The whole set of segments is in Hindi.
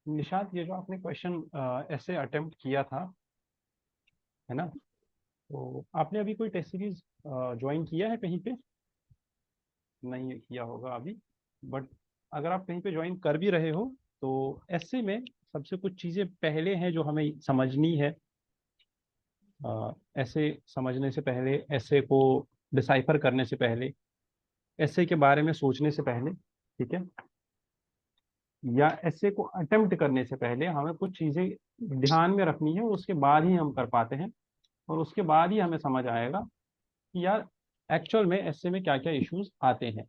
निशांत, ये जो आपने क्वेश्चन ऐसे अटेम्प्ट किया था, है ना, तो आपने अभी कोई टेस्ट सीरीज ज्वाइन किया है कहीं पे? नहीं किया होगा अभी, बट अगर आप कहीं पे ज्वाइन कर भी रहे हो तो ऐसे में सबसे कुछ चीज़ें पहले हैं जो हमें समझनी है। ऐसे समझने से पहले, ऐसे को डिसाइफर करने से पहले, ऐसे के बारे में सोचने से पहले, ठीक है, या ऐसे को अटेम्प्ट करने से पहले हमें कुछ चीज़ें ध्यान में रखनी है, उसके बाद ही हम कर पाते हैं। और उसके बाद ही हमें समझ आएगा कि यार एक्चुअल में ऐसे में क्या क्या इश्यूज आते हैं।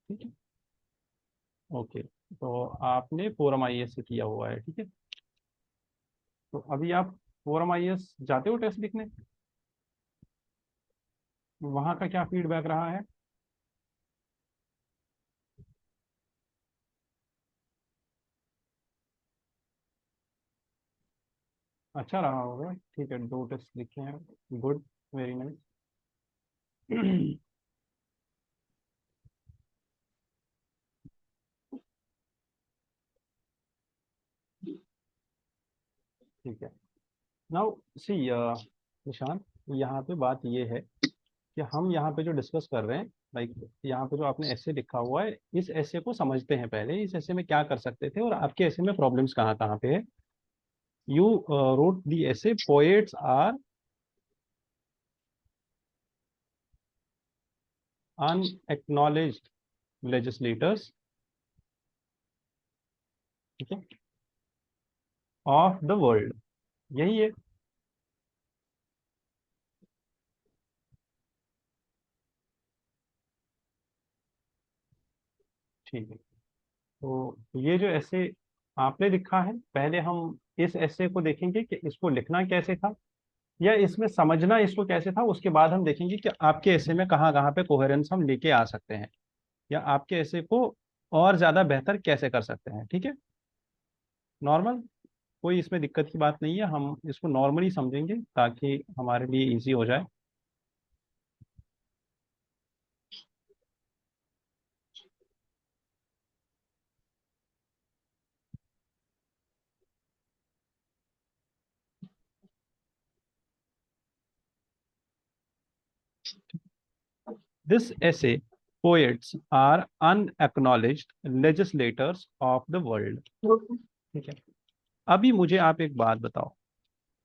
ठीक है, ओके। तो आपने फोरम आईएएस से किया हुआ है, ठीक है। तो अभी आप फोरम आईएएस जाते हो टेस्ट लिखने, वहाँ का क्या फीडबैक रहा है? अच्छा रहा होगा, ठीक है, 2 टेस्ट लिखे हैं। Good, very nice. ठीक है। नाउ सी निशांत, यहाँ पे बात ये है कि हम यहाँ पे जो डिस्कस कर रहे हैं, लाइक यहाँ पे जो आपने ऐसे लिखा हुआ है, इस ऐसे को समझते हैं पहले, इस ऐसे में क्या कर सकते थे और आपके ऐसे में प्रॉब्लम्स कहाँ कहाँ पे है। यू रोट दी ऐसे पोएट्स आर अनएक्नॉलेज्ड लेजिस्लेटर्स, ठीक है, ऑफ द वर्ल्ड, यही है। ठीक है, तो ये जो ऐसे आपने लिखा है, पहले हम इस ऐसे को देखेंगे कि इसको लिखना कैसे था, या इसमें समझना इसको कैसे था, उसके बाद हम देखेंगे कि आपके ऐसे में कहाँ कहाँ पे कोहेरेंस हम लेके आ सकते हैं, या आपके ऐसे को और ज्यादा बेहतर कैसे कर सकते हैं। ठीक है, नॉर्मल, कोई इसमें दिक्कत की बात नहीं है, हम इसको नॉर्मली समझेंगे ताकि हमारे लिए इजी हो जाए। This essay poets are unacknowledged legislators of the world. ठीक है, अभी मुझे आप एक बात बताओ।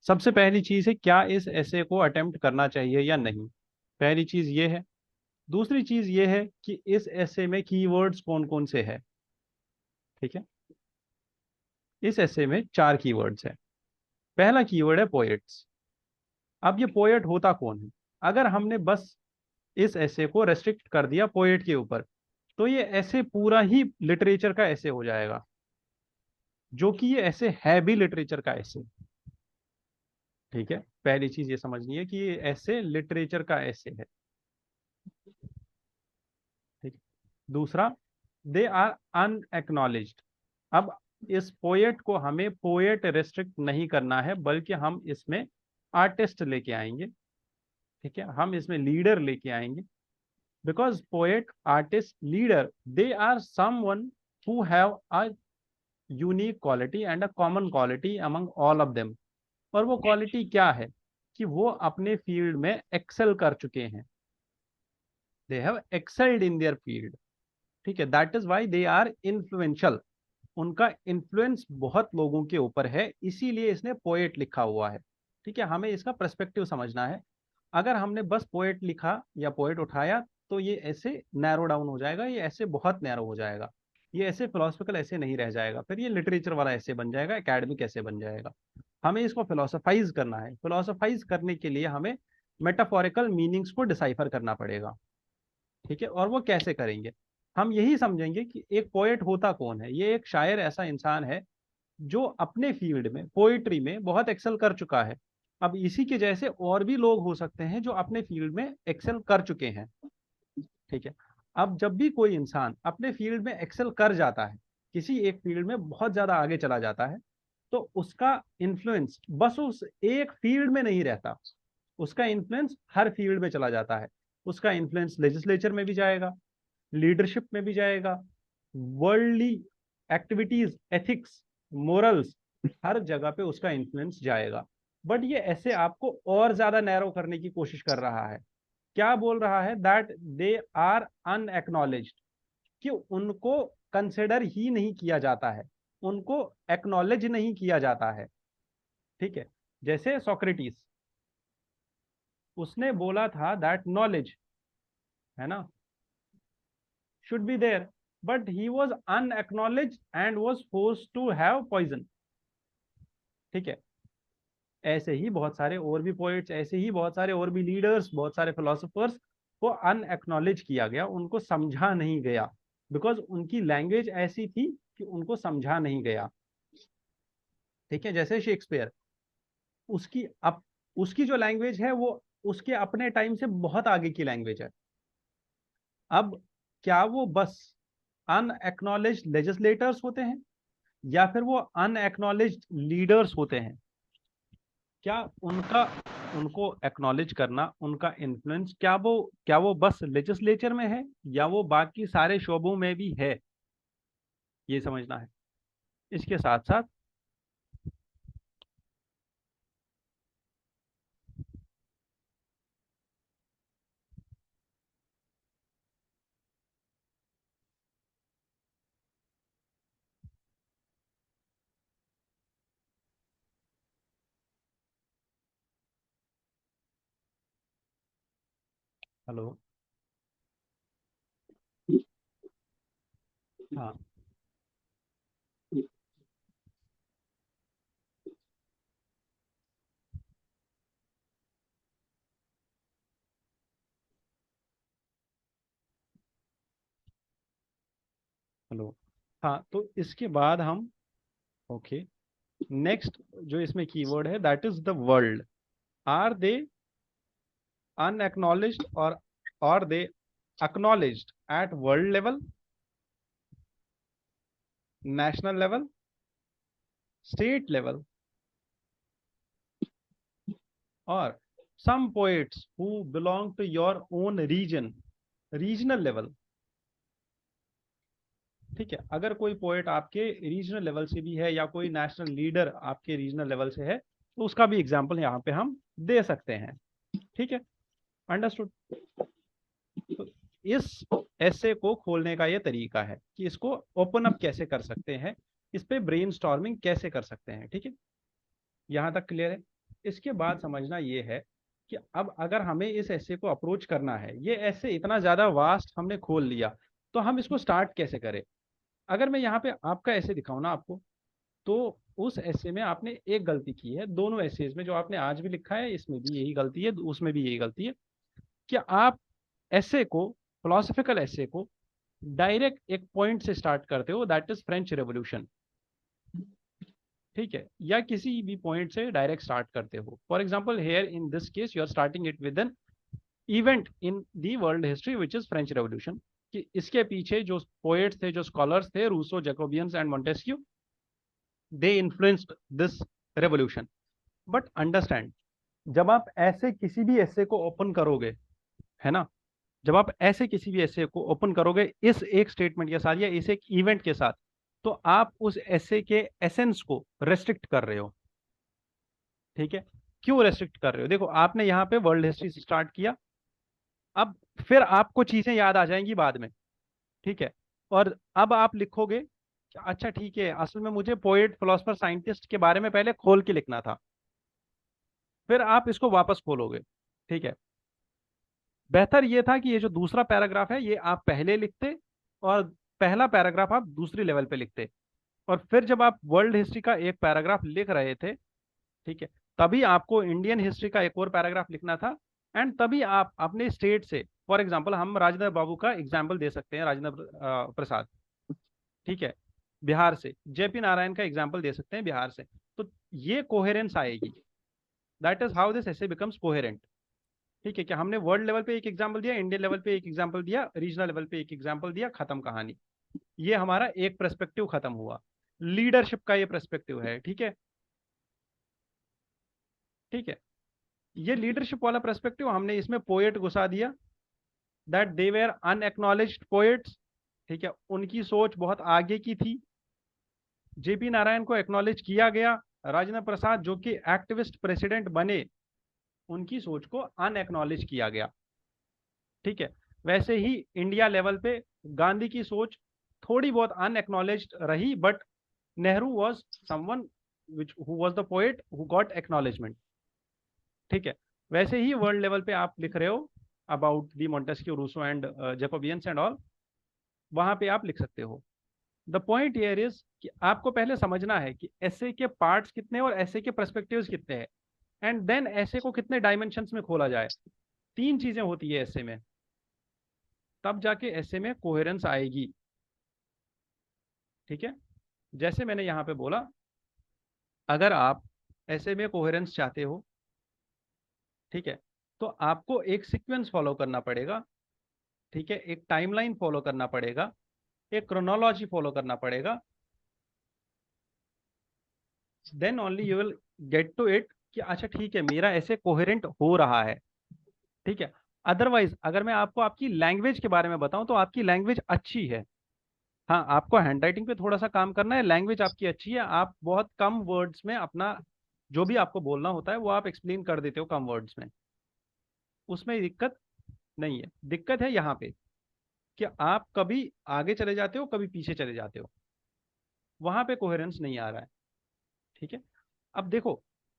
सबसे पहली चीज है, क्या इस ऐसे को अटेम्प्ट करना चाहिए या नहीं? पहली चीज ये है। दूसरी चीज ये है कि इस ऐसे में कीवर्ड्स कौन कौन से हैं। ठीक है, इस ऐसे में 4 कीवर्ड्स हैं। पहला कीवर्ड है पोएट्स। अब ये पोएट होता कौन है? अगर हमने बस इस ऐसे को रेस्ट्रिक्ट कर दिया पोएट के ऊपर, तो ये ऐसे पूरा ही लिटरेचर का ऐसे हो जाएगा, जो कि ये ऐसे है भी लिटरेचर का ऐसे। ठीक है, पहली चीज ये समझनी है कि ये ऐसे लिटरेचर का ऐसे है। ठीक है, दूसरा, दे आर अनएक्नॉलेज्ड। अब इस पोएट को हमें पोएट रेस्ट्रिक्ट नहीं करना है, बल्कि हम इसमें आर्टिस्ट लेके आएंगे। ठीक है, हम इसमें लीडर लेके आएंगे, because poet, artist, leader, they are someone who have a unique quality and a common quality among all of them. और वो क्वालिटी क्या है? कि वो अपने फील्ड में एक्सेल कर चुके हैं। They have excelled in their field. ठीक है, that is why they are influential. उनका इन्फ्लुएंस बहुत लोगों के ऊपर है, इसीलिए इसने पोएट लिखा हुआ है। ठीक है, हमें इसका पर्सपेक्टिव समझना है। अगर हमने बस पोएट लिखा या पोएट उठाया, तो ये ऐसे नैरो डाउन हो जाएगा, ये ऐसे बहुत नैरो हो जाएगा, ये ऐसे फिलोसफिकल ऐसे नहीं रह जाएगा, फिर ये लिटरेचर वाला ऐसे बन जाएगा, एकेडमिक ऐसे बन जाएगा। हमें इसको फिलोसफाइज करना है। फिलोसफाइज करने के लिए हमें मेटाफोरिकल मीनिंग्स को डिसाइफर करना पड़ेगा। ठीक है, और वो कैसे करेंगे? हम यही समझेंगे कि एक पोएट होता कौन है। ये एक शायर ऐसा इंसान है जो अपने फील्ड में, पोइट्री में बहुत एक्सेल कर चुका है। अब इसी के जैसे और भी लोग हो सकते हैं जो अपने फील्ड में एक्सेल कर चुके हैं। ठीक है, अब जब भी कोई इंसान अपने फील्ड में एक्सेल कर जाता है, किसी एक फील्ड में बहुत ज्यादा आगे चला जाता है, तो उसका इन्फ्लुएंस बस उस एक फील्ड में नहीं रहता, उसका इन्फ्लुएंस हर फील्ड में चला जाता है। उसका इन्फ्लुएंस लेजिस्लेचर में भी जाएगा, लीडरशिप में भी जाएगा, वर्ल्डली एक्टिविटीज, एथिक्स, मोरल्स, हर जगह पे उसका इन्फ्लुएंस जाएगा। बट ये ऐसे आपको और ज्यादा नैरो करने की कोशिश कर रहा है। क्या बोल रहा है? दैट दे आर अनएक्नॉलेज्ड, कि उनको कंसिडर ही नहीं किया जाता है, उनको एक्नॉलेज नहीं किया जाता है। ठीक है, जैसे सोक्रेटिस, उसने बोला था दैट नॉलेज, है ना, should be there, but he was unacknowledged and was forced to have poison। ठीक है, ऐसे ही बहुत सारे और भी पोएट्स, ऐसे ही बहुत सारे और भी लीडर्स, बहुत सारे फिलोसोफर्स को अनएक्नॉलेज किया गया, उनको समझा नहीं गया, बिकॉज उनकी लैंग्वेज ऐसी थी कि उनको समझा नहीं गया। ठीक है, जैसे शेक्सपियर, उसकी अप उसकी जो लैंग्वेज है वो उसके अपने टाइम से बहुत आगे की लैंग्वेज है। अब क्या वो बस अनएक्नॉलेज्ड लेजिस्लेटर्स होते हैं, या फिर वो अनएक्नॉलेज्ड लीडर्स होते हैं? क्या उनका उनको एक्नॉलेज करना, उनका इन्फ्लुएंस, क्या वो बस लेजिस्लेचर में है, या वो बाकी सारे शोबों में भी है? ये समझना है। इसके साथ साथ हेलो। हाँ, हेलो। हाँ, तो इसके बाद हम, ओके, नेक्स्ट जो इसमें कीवर्ड है that is the world. Are they unacknowledged, और they acknowledged at world level, national level, state level, और some poets who belong to your own region, regional level. ठीक है, अगर कोई पोएट आपके रीजनल लेवल से भी है, या कोई नेशनल लीडर आपके रीजनल लेवल से है, तो उसका भी एग्जाम्पल यहाँ पे हम दे सकते हैं। ठीक है, अंडरस्टूड। तो इस ऐसे को खोलने का ये तरीका है कि इसको ओपन अप कैसे कर सकते हैं, इस पे ब्रेनस्टॉर्मिंग कैसे कर सकते हैं। ठीक है, यहाँ तक क्लियर है? इसके बाद समझना ये है कि अब अगर हमें इस ऐसे को अप्रोच करना है, ये ऐसे इतना ज्यादा वास्ट हमने खोल लिया, तो हम इसको स्टार्ट कैसे करें? अगर मैं यहाँ पे आपका ऐसे दिखाऊं ना आपको, तो उस ऐसे में आपने एक गलती की है, दोनों ऐसेज में जो आपने आज भी लिखा है, इसमें भी यही गलती है, उसमें भी यही गलती है, कि आप ऐसे को, फिलोसफिकल ऐसे को डायरेक्ट एक पॉइंट से स्टार्ट करते हो, दैट इज फ्रेंच रेवोल्यूशन। ठीक है, या किसी भी पॉइंट से डायरेक्ट स्टार्ट करते हो। For example here in this case you are starting it with an event in the world history which is French revolution, कि इसके पीछे जो पोएट्स थे, जो स्कॉलर्स थे, Rousseau, Jacobins and Montesquieu, they influenced this revolution. But understand, जब आप ऐसे किसी भी ऐसे को ओपन करोगे, है ना, जब आप ऐसे किसी भी ऐसे को ओपन करोगे इस एक स्टेटमेंट के साथ, या इस एक इवेंट के साथ, तो आप उस ऐसे के एसेंस को रेस्ट्रिक्ट कर रहे हो। ठीक है, क्यों रेस्ट्रिक्ट कर रहे हो? देखो, आपने यहाँ पे वर्ल्ड हिस्ट्री से स्टार्ट किया, अब फिर आपको चीजें याद आ जाएंगी बाद में। ठीक है, और अब आप लिखोगे कि अच्छा ठीक है, असल में मुझे पोएट, फिलोसफर, साइंटिस्ट के बारे में पहले खोल के लिखना था, फिर आप इसको वापस खोलोगे। ठीक है, बेहतर ये था कि ये जो दूसरा पैराग्राफ है ये आप पहले लिखते, और पहला पैराग्राफ आप दूसरी लेवल पे लिखते, और फिर जब आप वर्ल्ड हिस्ट्री का एक पैराग्राफ लिख रहे थे, ठीक है, तभी आपको इंडियन हिस्ट्री का एक और पैराग्राफ लिखना था, एंड तभी आप अपने स्टेट से, फॉर एग्जांपल हम राजेंद्र बाबू का एग्जांपल दे सकते हैं, राजेंद्र प्रसाद, ठीक है, बिहार से, जेपी नारायण का एग्जांपल दे सकते हैं, बिहार से। तो ये कोहेरेंस आएगी, दैट इज हाउ दिस ऐसे बिकम्स कोहेरेंट। ठीक है, कि हमने वर्ल्ड लेवल पे एक एग्जांपल दिया, इंडियन लेवल पे एक एग्जांपल दिया, रीजनल लेवल पे एक एग्जांपल दिया, खत्म कहानी। ये हमारा एक पर्सपेक्टिव खत्म हुआ, लीडरशिप का ये पर्सपेक्टिव है। ठीक है, ठीक है, ये लीडरशिप वाला पर्सपेक्टिव हमने इसमें पोएट घुसा दिया, दैट दे वेर अनएक्नॉलेज्ड पोएट्स। ठीक है, उनकी सोच बहुत आगे की थी, जेपी नारायण को एक्नॉलेज किया गया, राजेंद्र प्रसाद जो कि एक्टिविस्ट प्रेसिडेंट बने, उनकी सोच को अनएक्नॉलेज किया गया। ठीक है, वैसे ही इंडिया लेवल पे गांधी की सोच थोड़ी बहुत अनएक्नॉलेज्ड रही, but Nehru was someone which who was the poet who got acknowledgement। ठीक है, वैसे ही वर्ल्ड लेवल पे आप लिख रहे हो about the Montesquieu, Rousseau and Jacobins and all, वहां पे आप लिख सकते हो। द पॉइंट हियर इज कि आपको पहले समझना है कि ऐसे के पार्ट्स कितने और ऐसे के पर्सपेक्टिव्स कितने हैं, एंड देन ऐसे को कितने डायमेंशंस में खोला जाए। तीन चीजें होती है ऐसे में, तब जाके ऐसे में कोहेरेंस आएगी। ठीक है, जैसे मैंने यहां पे बोला, अगर आप ऐसे में कोहेरेंस चाहते हो, ठीक है, तो आपको एक सीक्वेंस फॉलो करना पड़ेगा। ठीक है, एक टाइमलाइन फॉलो करना पड़ेगा, एक क्रोनोलॉजी फॉलो करना पड़ेगा, then only you will get to it कि अच्छा ठीक है मेरा ऐसे कोहेरेंट हो रहा है। ठीक है, अदरवाइज अगर मैं आपको आपकी लैंग्वेज के बारे में बताऊं तो आपकी लैंग्वेज अच्छी है। हाँ, आपको हैंडराइटिंग पे थोड़ा सा काम करना है, लैंग्वेज आपकी अच्छी है, आप बहुत कम वर्ड्स में अपना जो भी आपको बोलना होता है वो आप एक्सप्लेन कर देते हो कम वर्ड्स में, उसमें दिक्कत नहीं है। दिक्कत है यहाँ पे कि आप कभी आगे चले जाते हो, कभी पीछे चले जाते हो, वहां पे कोहेरेंस नहीं आ रहा है। ठीक है, अब देखो,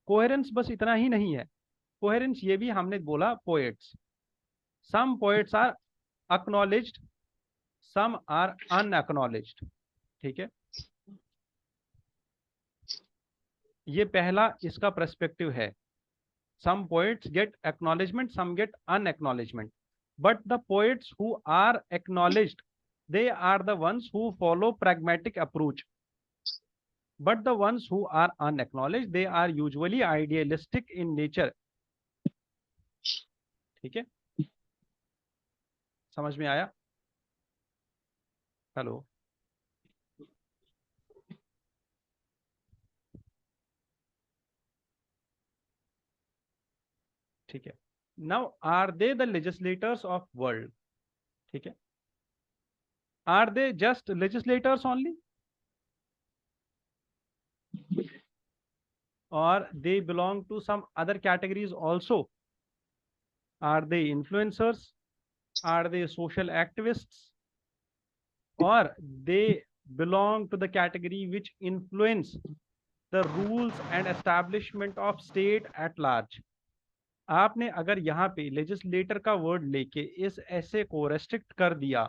कोहेरेंस बस इतना ही नहीं है, कोहेरेंस ये भी हमने बोला poets, some poets are acknowledged, some are unacknowledged. ठीक है, ये पहला इसका पर्सपेक्टिव है। Some poets get acknowledgement, some get unacknowledgement, but the poets who are acknowledged, they are the ones who follow pragmatic approach, but the ones who are unacknowledged, they are usually idealistic in nature। ठीक है, समझ में आया? हेलो, ठीक है। Now are they the legislators of world? ठीक है, are they just legislators only, और they belong to some other categories also? Are they influencers, are they social activists, or they belong to the category which influence the rules and establishment of state at large? आपने अगर यहाँ पे लेजिस्लेटर का वर्ड लेके इस ऐसे को रेस्ट्रिक्ट कर दिया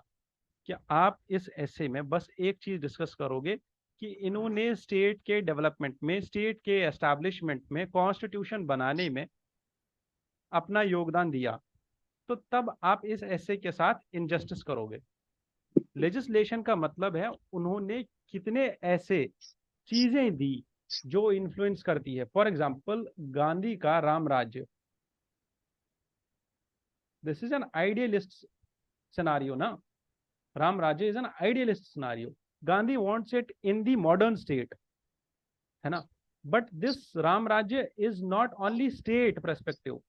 कि आप इस ऐसे में बस एक चीज डिस्कस करोगे कि इन्होंने स्टेट के डेवलपमेंट में, स्टेट के एस्टैब्लिशमेंट में, कॉन्स्टिट्यूशन बनाने में अपना योगदान दिया, तो तब आप इस ऐसे के साथ इनजस्टिस करोगे। लेजिस्लेशन का मतलब है उन्होंने कितने ऐसे चीजें दी जो इन्फ्लुएंस करती है। फॉर एग्जाम्पल, गांधी का Ram Rajya, this is an idealist scenario ना, Ram Rajya is an idealist scenario. Gandhi wants it in the modern state, है ना, but this Ram Rajya is not only state perspective,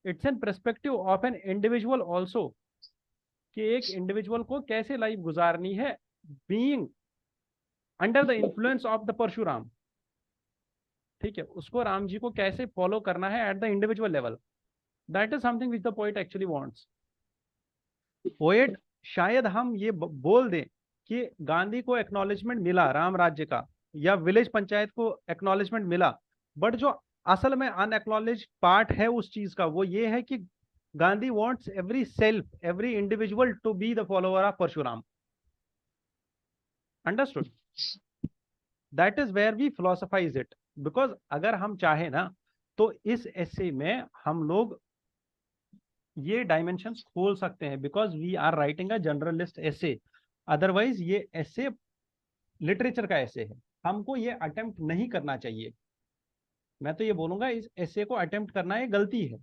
it's an perspective of an individual also, कि एक इंडिविजुअल को कैसे लाइफ गुजारनी है being under the influence of the Parshuram. ठीक है, उसको राम जी को कैसे फॉलो करना है at the individual level, that is something which the poet actually wants. Poet शायद हम ये बोल दें कि गांधी को एक्नॉलेजमेंट मिला राम राज्य का, या विलेज पंचायत को एक्नॉलेजमेंट मिला, बट जो असल में अनएक्नॉलेज पार्ट है उस चीज का वो ये है कि Gandhi wants every self, every individual to be the follower of Parshuram. Understood? That is where we philosophise it. Because अगर हम चाहे ना तो इस ऐसे में हम लोग ये डायमेंशंस खोल सकते हैं, because we are writing a generalist ऐसे। अदरवाइज ये ऐसे लिटरेचर का ऐसे है, हमको ये अटेम्प्ट नहीं करना चाहिए। मैं तो ये बोलूंगा इस ऐसे को अटेम्प्ट करना ये गलती है,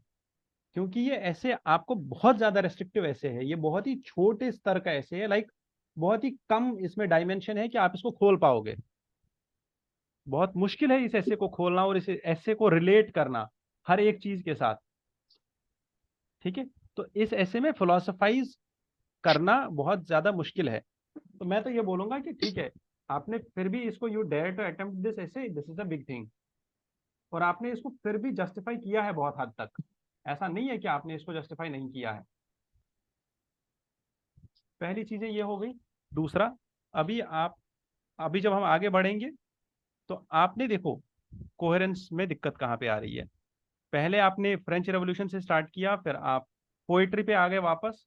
क्योंकि ये ऐसे आपको बहुत ज्यादा रेस्ट्रिक्टिव ऐसे है, ये बहुत ही छोटे स्तर का ऐसे है, लाइक बहुत ही कम इसमें डायमेंशन है कि आप इसको खोल पाओगे। बहुत मुश्किल है इस ऐसे को खोलना और इस ऐसे को रिलेट करना हर एक चीज के साथ। ठीक है, तो इस ऐसे में फिलोसफाइज करना बहुत ज्यादा मुश्किल है। तो मैं तो ये बोलूंगा कि ठीक है, आपने फिर भी इसको, you dare to attempt this essay, this is a big thing, और आपने इसको फिर भी जस्टिफाई किया है बहुत हद तक। ऐसा नहीं है कि आपने इसको जस्टिफाई नहीं किया है। पहली चीजें ये हो गई। दूसरा, अभी जब हम आगे बढ़ेंगे तो आपने देखो कोहेरेंस में दिक्कत कहाँ पे आ रही है। पहले आपने फ्रेंच रेवोल्यूशन से स्टार्ट किया, फिर आप पोइट्री पे आ गए वापस,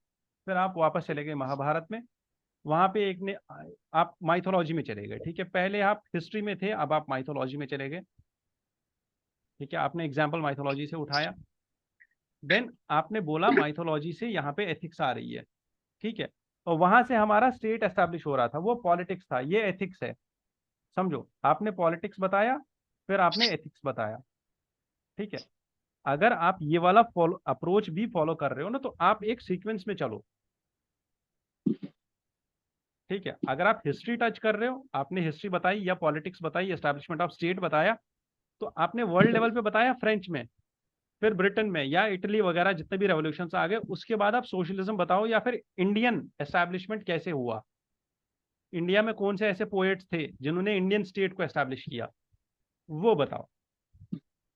फिर आप वापस चले गए महाभारत में। वहां पे एक ने, आप माइथोलॉजी में चले गए, ठीक है। पहले आप हिस्ट्री में थे, अब आप माइथोलॉजी में चले गए, ठीक है। आपने एग्जाम्पल माइथोलॉजी से उठाया, देन आपने बोला माइथोलॉजी से यहाँ पे एथिक्स आ रही है, ठीक है। और वहां से हमारा स्टेट एस्टेब्लिश हो रहा था, वो पॉलिटिक्स था, ये एथिक्स है। समझो, आपने पॉलिटिक्स बताया, फिर आपने एथिक्स बताया, ठीक है। अगर आप ये वाला फॉलो अप्रोच भी फॉलो कर रहे हो ना, तो आप एक सीक्वेंस में चलो, ठीक है। अगर आप हिस्ट्री टच कर रहे हो, आपने हिस्ट्री बताई या पॉलिटिक्स बताई, एस्टैब्लिशमेंट ऑफ स्टेट बताया, तो आपने वर्ल्ड लेवल पे बताया फ्रेंच में, फिर ब्रिटेन में या इटली वगैरह जितने भी रेवोल्यूशन आ गए, उसके बाद आप सोशलिज्म बताओ या फिर इंडियन एस्टैब्लिशमेंट कैसे हुआ, इंडिया में कौन से ऐसे पोएट्स थे जिन्होंने इंडियन स्टेट को एस्टैब्लिश किया, वो बताओ,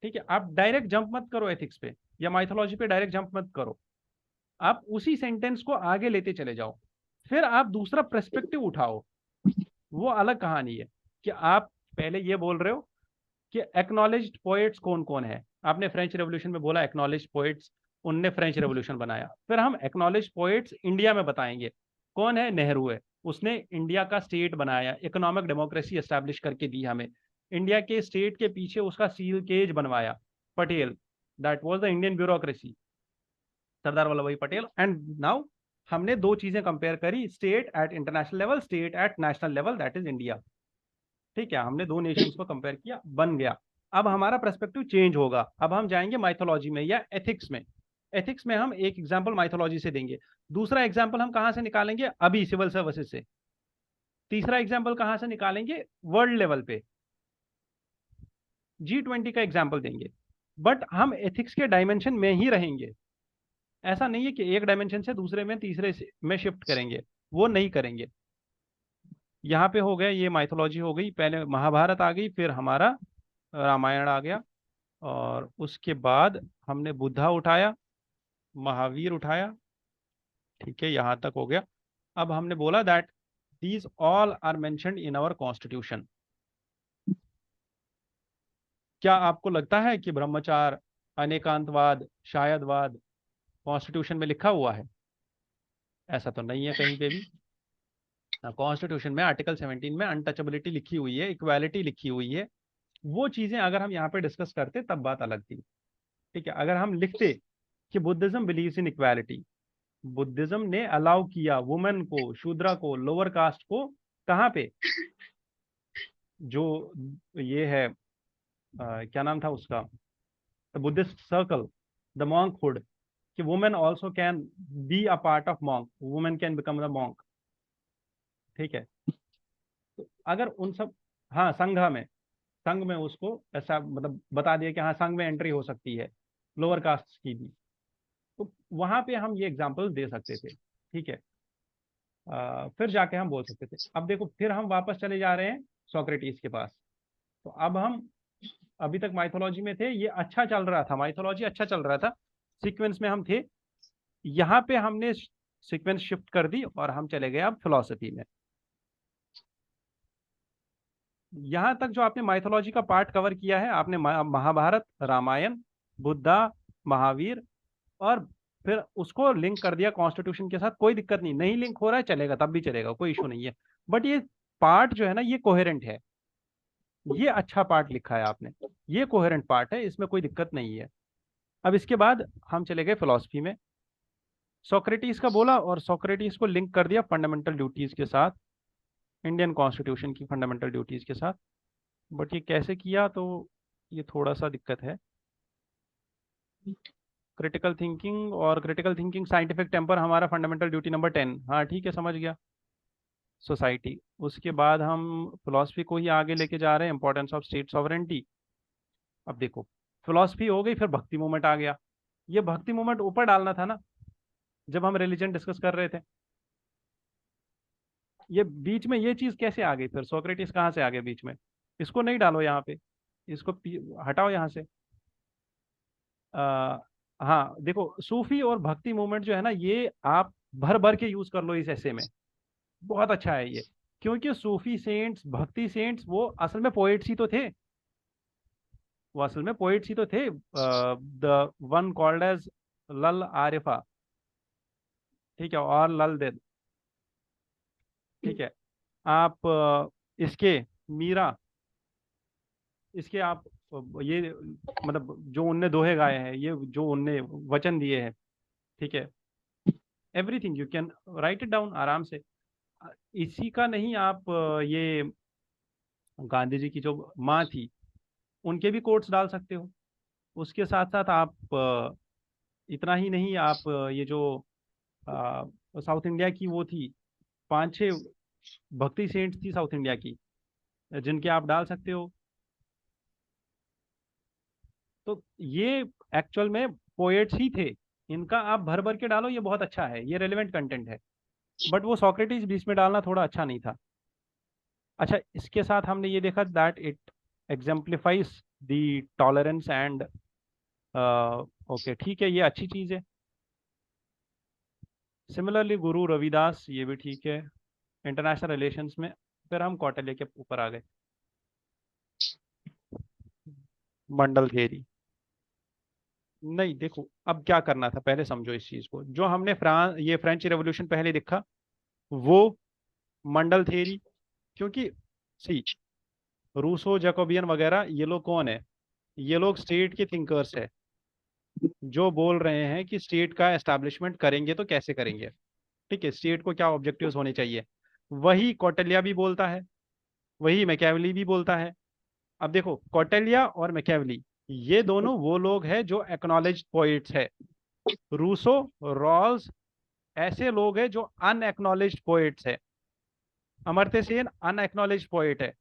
ठीक है। आप डायरेक्ट जंप मत करो एथिक्स पे या माइथोलॉजी पे, डायरेक्ट जंप मत करो। आप उसी सेंटेंस को आगे लेते चले जाओ, फिर आप दूसरा पर्सपेक्टिव उठाओ। वो अलग कहानी है कि आप पहले ये बोल रहे हो कि एक्नॉलेज्ड पोएट्स कौन कौन है। आपने फ्रेंच रेवोल्यूशन में बोला एक्नॉलेज्ड पोएट्स, उनने फ्रेंच रेवोल्यूशन बनाया। फिर हम एक्नॉलेज्ड पोएट्स इंडिया में बताएंगे, कौन है, नेहरू है, उसने इंडिया का स्टेट बनाया, इकोनॉमिक डेमोक्रेसी एस्टैब्लिश करके दी हमें। इंडिया के स्टेट के पीछे उसका सील केज बनवाया Patel, that was the Indian bureaucracy, Sardar Vallabh Bhai Patel. And now हमने दो चीजें कंपेयर करी, state at international level, state at national level, that is India, ठीक है। हमने दो नेशंस को कंपेयर किया, बन गया। अब हमारा पर्सपेक्टिव चेंज होगा, अब हम जाएंगे माइथोलॉजी में या एथिक्स में। एथिक्स में हम एक एग्जांपल माइथोलॉजी से देंगे, दूसरा एग्जांपल हम कहां से निकालेंगे, अभी सिविल सर्विसेज से, तीसरा एग्जांपल कहां से निकालेंगे, वर्ल्ड लेवल पे G20 का एग्जांपल देंगे। बट हम एथिक्स के डायमेंशन में ही रहेंगे, ऐसा नहीं है कि एक डायमेंशन से दूसरे में तीसरे में शिफ्ट करेंगे, वो नहीं करेंगे। यहाँ पे हो गया, ये माइथोलॉजी हो गई, पहले महाभारत आ गई, फिर हमारा रामायण आ गया, और उसके बाद हमने बुद्धा उठाया, महावीर उठाया, ठीक है, यहाँ तक हो गया। अब हमने बोला that these all are mentioned in our constitution. क्या आपको लगता है कि ब्रह्मचार, अनेकांतवाद, शायदवाद कॉन्स्टिट्यूशन में लिखा हुआ है? ऐसा तो नहीं है कहीं पे भी। कॉन्स्टिट्यूशन में आर्टिकल 17 में अनटचेबिलिटी लिखी हुई है, इक्वालिटी लिखी हुई है। वो चीजें अगर हम यहाँ पे डिस्कस करते तब बात अलग थी, ठीक है। अगर हम लिखते कि Buddhism believes in equality, Buddhism ने अलाउ किया वुमेन को, शूद्रा को, लोअर कास्ट को, कहाँ पे, जो ये है क्या नाम था उसका, द बुद्धिस्ट सर्कल, द मॉन्कहुड, कि women also can be a part of monk, women can become the monk, ठीक है। तो अगर उन सब, हाँ संघ में, संघ में उसको ऐसा मतलब बता दिया कि हाँ संघ में एंट्री हो सकती है लोअर कास्ट की भी, तो वहां पे हम ये एग्जांपल दे सकते थे, ठीक है। फिर जाके हम बोल सकते थे। अब देखो, फिर हम वापस चले जा रहे हैं सोक्रेटिस के पास। तो अब हम अभी तक माइथोलॉजी में थे, ये अच्छा चल रहा था, माइथोलॉजी अच्छा चल रहा था, सीक्वेंस में हम थे। यहाँ पे हमने सीक्वेंस शिफ्ट कर दी और हम चले गए अब फिलॉसफी में। यहाँ तक जो आपने माइथोलॉजी का पार्ट कवर किया है, आपने महाभारत, रामायण, बुद्धा, महावीर, और फिर उसको लिंक कर दिया कॉन्स्टिट्यूशन के साथ। कोई दिक्कत नहीं, नहीं लिंक हो रहा है चलेगा, तब भी चलेगा, कोई इशू नहीं है। बट ये पार्ट जो है ना, ये कोहेरेंट है, ये अच्छा पार्ट लिखा है आपने, ये कोहेरेंट पार्ट है, इसमें कोई दिक्कत नहीं है। अब इसके बाद हम चले गए फिलॉसफी में, सोक्रेटिस का बोला और सोक्रेटिस को लिंक कर दिया फंडामेंटल ड्यूटीज के साथ, इंडियन कॉन्स्टिट्यूशन की फंडामेंटल ड्यूटीज के साथ। बट ये कैसे किया, तो ये थोड़ा सा दिक्कत है। क्रिटिकल थिंकिंग, और क्रिटिकल थिंकिंग साइंटिफिक टेम्पर हमारा फंडामेंटल ड्यूटी नंबर 10, हाँ ठीक है, समझ गया। सोसाइटी, उसके बाद हम फिलॉसफी को ही आगे लेके जा रहे हैं, इंपॉर्टेंस ऑफ स्टेट सॉवरेंटी। अब देखो, फिलॉसफी हो गई, फिर भक्ति मूवमेंट आ गया। ये भक्ति मूवमेंट ऊपर डालना था ना, जब हम रिलीजन डिस्कस कर रहे थे। ये बीच में ये चीज कैसे आ गई फिर, सोक्रेटिस कहाँ से आ गए बीच में? इसको नहीं डालो यहाँ पे, इसको हटाओ यहाँ से। आ, हाँ देखो, सूफी और भक्ति मूवमेंट जो है ना, ये आप भर भर के यूज कर लो इस ऐसे में, बहुत अच्छा है ये। क्योंकि सूफी सेंट्स, भक्ति सेंट्स, वो असल में पोएट्स ही तो थे, वो असल में पोएट्स ही तो थे। द वन कॉल्ड एज लल आरिफा, ठीक है, और लल देद, ठीक है। आप इसके मीरा, इसके आप ये मतलब जो उनने दोहे गाए हैं, ये जो उनने वचन दिए हैं, ठीक है, everything you can write it down आराम से। इसी का नहीं, आप ये गांधी जी की जो माँ थी, उनके भी कोट्स डाल सकते हो। उसके साथ साथ आप इतना ही नहीं, आप ये जो साउथ इंडिया की वो थी, पांच छह भक्ति सेंट्स थी साउथ इंडिया की, जिनके आप डाल सकते हो। तो ये एक्चुअल में पोएट्स ही थे, इनका आप भर भर के डालो, ये बहुत अच्छा है, ये रेलिवेंट कंटेंट है। बट वो सॉक्रेटिस बीच में डालना थोड़ा अच्छा नहीं था। अच्छा, इसके साथ हमने ये देखा that it exemplifies the tolerance and, okay ठीक है, ये अच्छी चीज़ है। सिमिलरली गुरु रविदास, ये भी ठीक है इंटरनेशनल रिलेशंस में। फिर हम कौटिल्य के ऊपर आ गए, मंडल थियरी। नहीं देखो, अब क्या करना था पहले समझो इस चीज को। जो हमने फ्रांस, ये फ्रेंच रेवोल्यूशन पहले देखा, वो मंडल थियरी। क्योंकि सी, रूसो जैकोबियन वगैरह, ये लोग कौन है? ये लोग स्टेट के थिंकर्स है, जो बोल रहे हैं कि स्टेट का एस्टैब्लिशमेंट करेंगे तो कैसे करेंगे, ठीक है, स्टेट को क्या ऑब्जेक्टिव्स होने चाहिए। वही कौटिल्य भी बोलता है, वही मैकियावेली भी बोलता है। अब देखो, कौटिल्य और मैकियावेली, ये दोनों वो लोग हैं जो एक्नॉलेज्ड पोइट्स है। रूसो, रॉल्स, ऐसे लोग हैं जो अनएक्नॉलेज्ड पोइट्स है। अमर्त्य सेन अनएक्नॉलेज्ड पोइट है।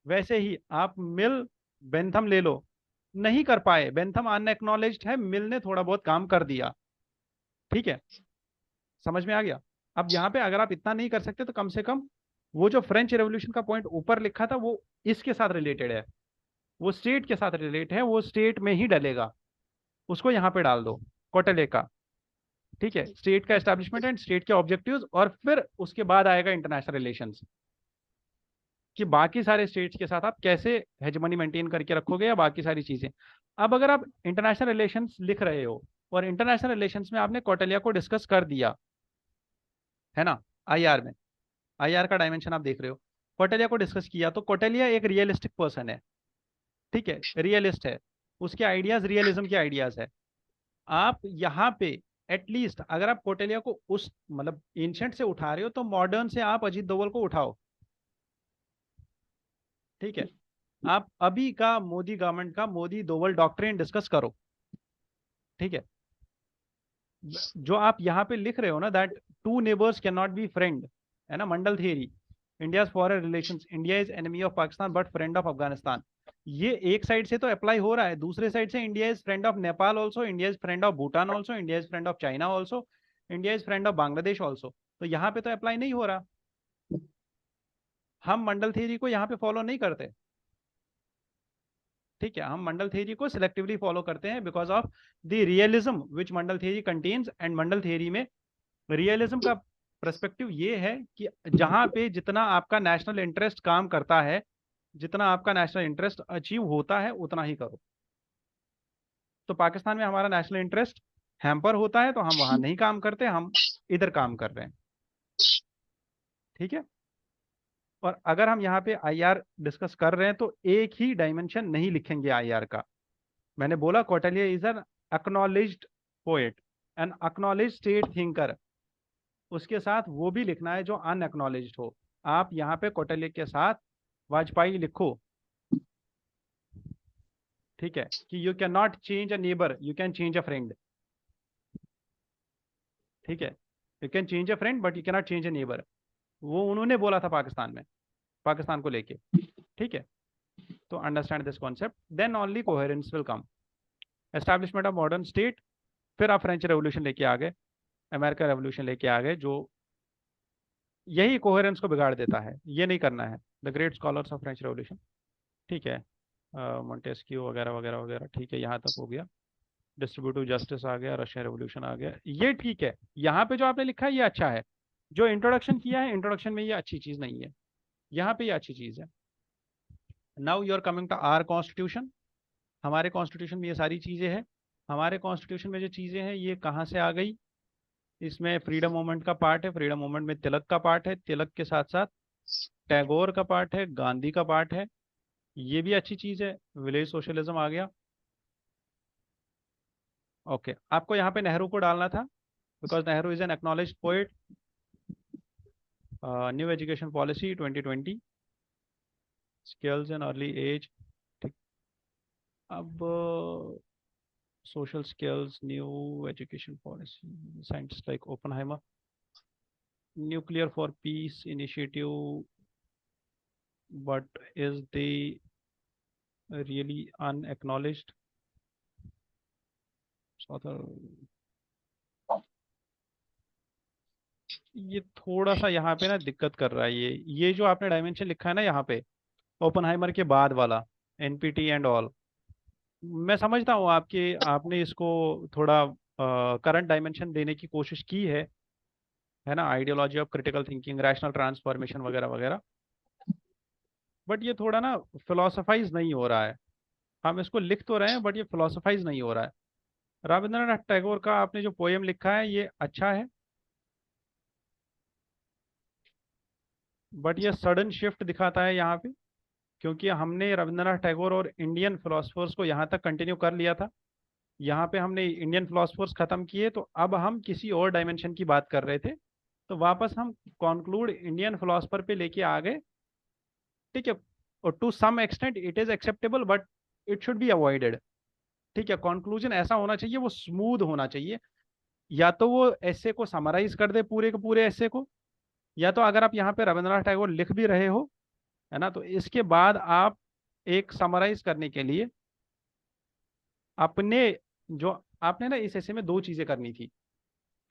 वैसे ही आप मिल, बेंथम ले लो, नहीं कर पाए, बेंथम अनएक्नॉलेज्ड है, मिल ने थोड़ा बहुत काम कर दिया, ठीक है, समझ में आ गया। अब यहाँ पे अगर आप इतना नहीं कर सकते तो कम से कम वो जो फ्रेंच रेवोल्यूशन का पॉइंट ऊपर लिखा था, वो इसके साथ रिलेटेड है, वो स्टेट के साथ रिलेट है, वो स्टेट में ही डलेगा, उसको यहाँ पे डाल दो, कोटेले का, ठीक है, स्टेट का एस्टैब्लिशमेंट एंड स्टेट के ऑब्जेक्टिव्स, और फिर उसके बाद आएगा इंटरनेशनल रिलेशंस, कि बाकी सारे स्टेट्स के साथ आप कैसे हेजमनी मेंटेन करके रखोगे, या बाकी सारी चीजें। अब अगर आप इंटरनेशनल रिलेशंस लिख रहे हो, और इंटरनेशनल रिलेशंस में आपने कौटिल्य को डिस्कस कर दिया है ना, आईआर में, आईआर का डायमेंशन आप देख रहे हो, कौटिल्य को डिस्कस किया, तो कौटिल्य एक रियलिस्टिक पर्सन है, ठीक है, रियलिस्ट है, उसके आइडियाज रियलिज्म के आइडियाज है। आप यहाँ पे एटलीस्ट अगर आप कौटिल्य को उस मतलब एंशंट से उठा रहे हो, तो मॉडर्न से आप अजीत दोवल को उठाओ, ठीक है। आप अभी का मोदी गवर्नमेंट का मोदी दोवल डॉक्ट्रिन डिस्कस करो, ठीक है। जो आप यहाँ पे लिख रहे हो ना, that two neighbours can not be friend, है ना, Mandal theory, India foreign relations, India is enemy of Pakistan but friend of Afghanistan. ये एक साइड से तो अप्लाई हो रहा है, दूसरे साइड से India is friend of Nepal also, India is friend of Bhutan also, India is friend of China also, India is friend of Bangladesh also. तो यहाँ पे तो अप्लाई नहीं हो रहा, हम मंडल थियरी को यहाँ पे फॉलो नहीं करते, ठीक है, हम मंडल थियरी को सिलेक्टिवली फॉलो करते हैं because of the realism which Mandal theory contains. And Mandal theory में रियलिज्म का पर्सपेक्टिव ये है कि जहां पे जितना आपका नेशनल इंटरेस्ट काम करता है, जितना आपका नेशनल इंटरेस्ट अचीव होता है, उतना ही करो। तो पाकिस्तान में हमारा नेशनल इंटरेस्ट हैम्पर होता है, तो हम वहां नहीं काम करते, हम इधर काम कर रहे हैं, ठीक है। और अगर हम यहाँ पे आईआर डिस्कस कर रहे हैं, तो एक ही डायमेंशन नहीं लिखेंगे आईआर का। मैंने बोला Kautilya is an acknowledged poet, an acknowledged state thinker, उसके साथ वो भी लिखना है जो अनएक्नॉलेज्ड हो। आप यहाँ पे कौटिल्य के साथ वाजपेयी लिखो, ठीक है, कि you can not change a neighbour, you can change a friend, ठीक है, you can change a friend but you can not change a neighbour. वो उन्होंने बोला था पाकिस्तान में, पाकिस्तान को लेके, ठीक है। तो understand this concept, then only coherence will come, establishment of modern state. फिर आप फ्रेंच रेवोल्यूशन लेके आ गए, अमेरिका रेवोल्यूशन लेके आ गए, जो यही कोहेरेंस को बिगाड़ देता है, ये नहीं करना है। The great scholars of French revolution, ठीक है, मोंटेस्क्यू वगैरह वगैरह वगैरह, ठीक है, यहाँ तक हो गया। डिस्ट्रीब्यूटिव जस्टिस आ गया, रशियन रेवोल्यूशन आ गया, ये ठीक है। यहाँ पे जो आपने लिखा है ये अच्छा है, जो इंट्रोडक्शन किया है इंट्रोडक्शन में ये अच्छी चीज नहीं है, यहाँ पे ये अच्छी चीज है। Now you are coming to our constitution. हमारे कॉन्स्टिट्यूशन में ये सारी चीजें हैं। हमारे कॉन्स्टिट्यूशन में जो चीजें हैं ये कहाँ से आ गई? इसमें फ्रीडम मूवमेंट का पार्ट है, फ्रीडम मूवमेंट में तिलक का पार्ट है, तिलक के साथ साथ टैगोर का पार्ट है, गांधी का पार्ट है, ये भी अच्छी चीज है। विलेज सोशलिज्म आ गया। ओके, आपको यहाँ पे नेहरू को डालना था, because Nehru is an acknowledged poet. New education policy 2020, skills in early age, ठीक। अब social skills, new education policy, scientist like Oppenheimer, nuclear for peace initiative, but is they really unacknowledged? Author, ये थोड़ा सा यहाँ पे ना दिक्कत कर रहा है। ये जो आपने डायमेंशन लिखा है ना यहाँ पे, ओपनहाइमर के बाद वाला, एनपीटी एंड ऑल, मैं समझता हूँ आपके, आपने इसको थोड़ा करंट डायमेंशन देने की कोशिश की है ना, ideology of critical thinking, rational transformation वगैरह वगैरह, बट ये थोड़ा ना फिलोसफाइज नहीं हो रहा है। हम इसको लिख तो रहे हैं बट ये फिलोसफाइज नहीं हो रहा है। रविंद्रनाथ टैगोर का आपने जो पोएम लिखा है ये अच्छा है, बट ये सडन शिफ्ट दिखाता है यहाँ पे, क्योंकि हमने रविंद्रनाथ टैगोर और इंडियन फिलोसफर्स को यहाँ तक कंटिन्यू कर लिया था। यहाँ पे हमने इंडियन फिलोसफर्स खत्म किए, तो अब हम किसी और डायमेंशन की बात कर रहे थे, तो वापस हम कॉन्क्लूड इंडियन फिलोसफर पे लेके आ गए, ठीक है। और to some extent it is acceptable but it should be avoided, ठीक है। कंक्लूजन ऐसा होना चाहिए, वो स्मूथ होना चाहिए। या तो वो ऐसे को समराइज कर दे पूरे के पूरे ऐसे को, या तो अगर आप यहाँ पे रविंद्रनाथ टैगोर लिख भी रहे हो, है ना, तो इसके बाद आप एक समराइज करने के लिए अपने, जो आपने ना इस ऐसे में दो चीजें करनी थी,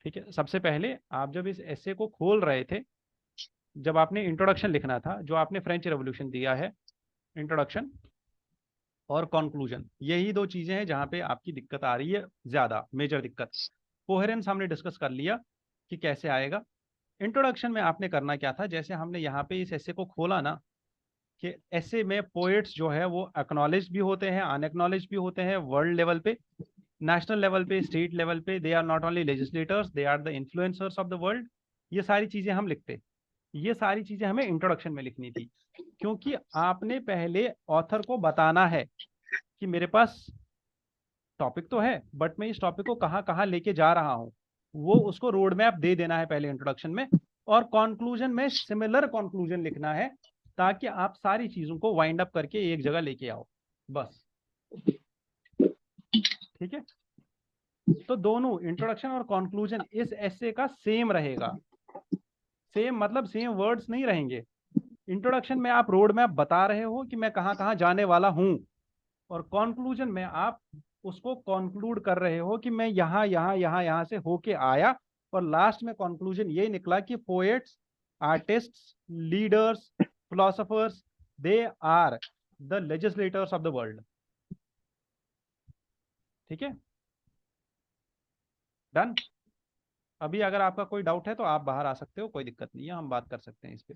ठीक है। सबसे पहले आप जब इस ऐसे को खोल रहे थे, जब आपने इंट्रोडक्शन लिखना था, जो आपने फ्रेंच रेवोल्यूशन दिया है, इंट्रोडक्शन और कंक्लूजन, यही दो चीजें हैं जहां पे आपकी दिक्कत आ रही है, ज्यादा मेजर दिक्कत। कोहेरेंस हमने डिस्कस कर लिया कि कैसे आएगा। इंट्रोडक्शन में आपने करना क्या था, जैसे हमने यहाँ पे इस ऐसे को खोला ना, कि ऐसे में पोएट्स जो है वो एक्नॉलेज भी होते हैं, अनएक्नॉलेज भी होते हैं, वर्ल्ड लेवल पे, नेशनल लेवल पे, स्टेट लेवल पे, they are not only legislators, they are the influencers of the world. ये सारी चीजें हम लिखते, ये सारी चीजें हमें इंट्रोडक्शन में लिखनी थी, क्योंकि आपने पहले ऑथर को बताना है कि मेरे पास टॉपिक तो है, बट मैं इस टॉपिक को कहाँ कहाँ लेके जा रहा हूँ, वो उसको रोड मैप दे देना है पहले इंट्रोडक्शन में। और कंक्लूजन में सिमिलर कंक्लूजन लिखना है, ताकि आप सारी चीजों को वाइंड अप करके एक जगह लेके आओ, बस, ठीक है। तो दोनों इंट्रोडक्शन और कंक्लूजन इस ऐसे का सेम रहेगा। सेम मतलब सेम वर्ड्स नहीं रहेंगे। इंट्रोडक्शन में आप रोड मैप बता रहे हो कि मैं कहाँ कहाँ जाने वाला हूँ, और कंक्लूजन में आप उसको कंक्लूड कर रहे हो कि मैं यहाँ यहाँ यहाँ यहाँ से होके आया, और लास्ट में कंक्लूजन यही निकला कि poets, artists, leaders, philosophers, they are the legislators of the world, ठीक है, डन। अभी अगर आपका कोई डाउट है तो आप बाहर आ सकते हो, कोई दिक्कत नहीं है, हम बात कर सकते हैं इस पे।